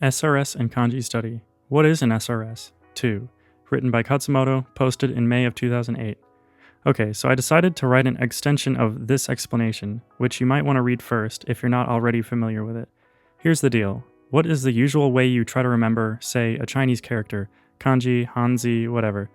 SRS and Kanji Study. What is an SRS? 2. Written by Khatzumoto, posted in May of 2008. Okay, so I decided to write an extension of this explanation, which you might want to read first if you're not already familiar with it. Here's the deal. What is the usual way you try to remember, say, a Chinese character? Kanji, Hanzi, whatever.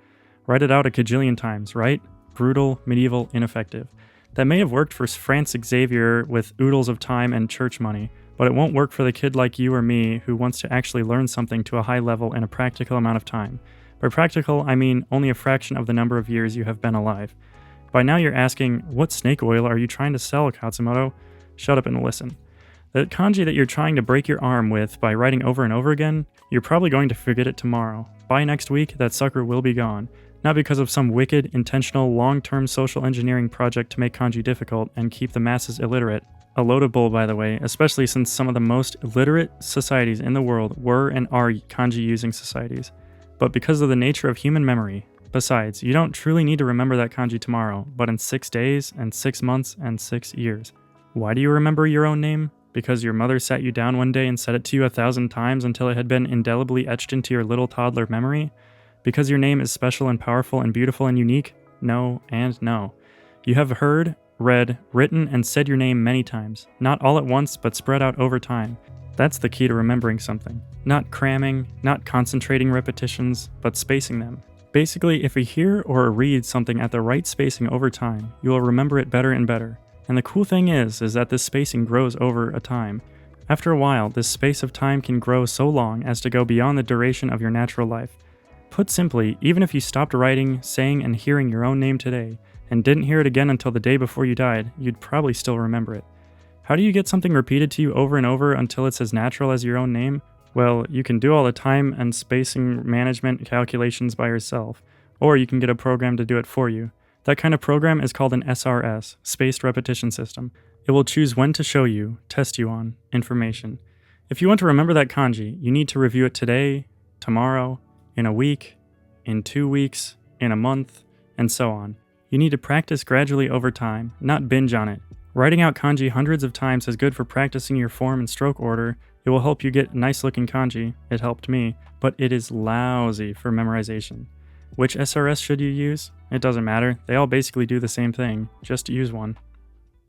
Write it out a kajillion times, right? Brutal, medieval, ineffective. That may have worked for Franz Xavier with oodles of time and church money, but it won't work for the kid like you or me who wants to actually learn something to a high level in a practical amount of time. By practical, I mean only a fraction of the number of years you have been alive. By now you're asking, what snake oil are you trying to sell, Khatzumoto? Shut up and listen. The kanji that you're trying to break your arm with by writing over and over again, you're probably going to forget it tomorrow. By next week, that sucker will be gone. Not because of some wicked, intentional, long-term social engineering project to make kanji difficult and keep the masses illiterate. A load of bull, by the way, especially since some of the most literate societies in the world were and are kanji-using societies. But because of the nature of human memory. Besides, you don't truly need to remember that kanji tomorrow, but in 6 days, and 6 months, and 6 years. Why do you remember your own name? Because your mother sat you down one day and said it to you 1,000 times until it had been indelibly etched into your little toddler memory? Because your name is special and powerful and beautiful and unique? No and no. You have heard, read, written, and said your name many times. Not all at once, but spread out over time. That's the key to remembering something. Not cramming, not concentrating repetitions, but spacing them. Basically, if you hear or read something at the right spacing over time, you will remember it better and better. And the cool thing is that this spacing grows over a time. After a while, this space of time can grow so long as to go beyond the duration of your natural life. Put simply, even if you stopped writing, saying, and hearing your own name today, and didn't hear it again until the day before you died, you'd probably still remember it. How do you get something repeated to you over and over until it's as natural as your own name? Well, you can do all the time and spacing management calculations by yourself, or you can get a program to do it for you. That kind of program is called an SRS, Spaced Repetition System. It will choose when to show you, test you on, information. If you want to remember that kanji, you need to review it today, tomorrow, in a week, in 2 weeks, in a month, and so on. You need to practice gradually over time, not binge on it. Writing out kanji hundreds of times is good for practicing your form and stroke order. It will help you get nice looking kanji, it helped me, but it is lousy for memorization. Which SRS should you use? It doesn't matter, they all basically do the same thing, just use one.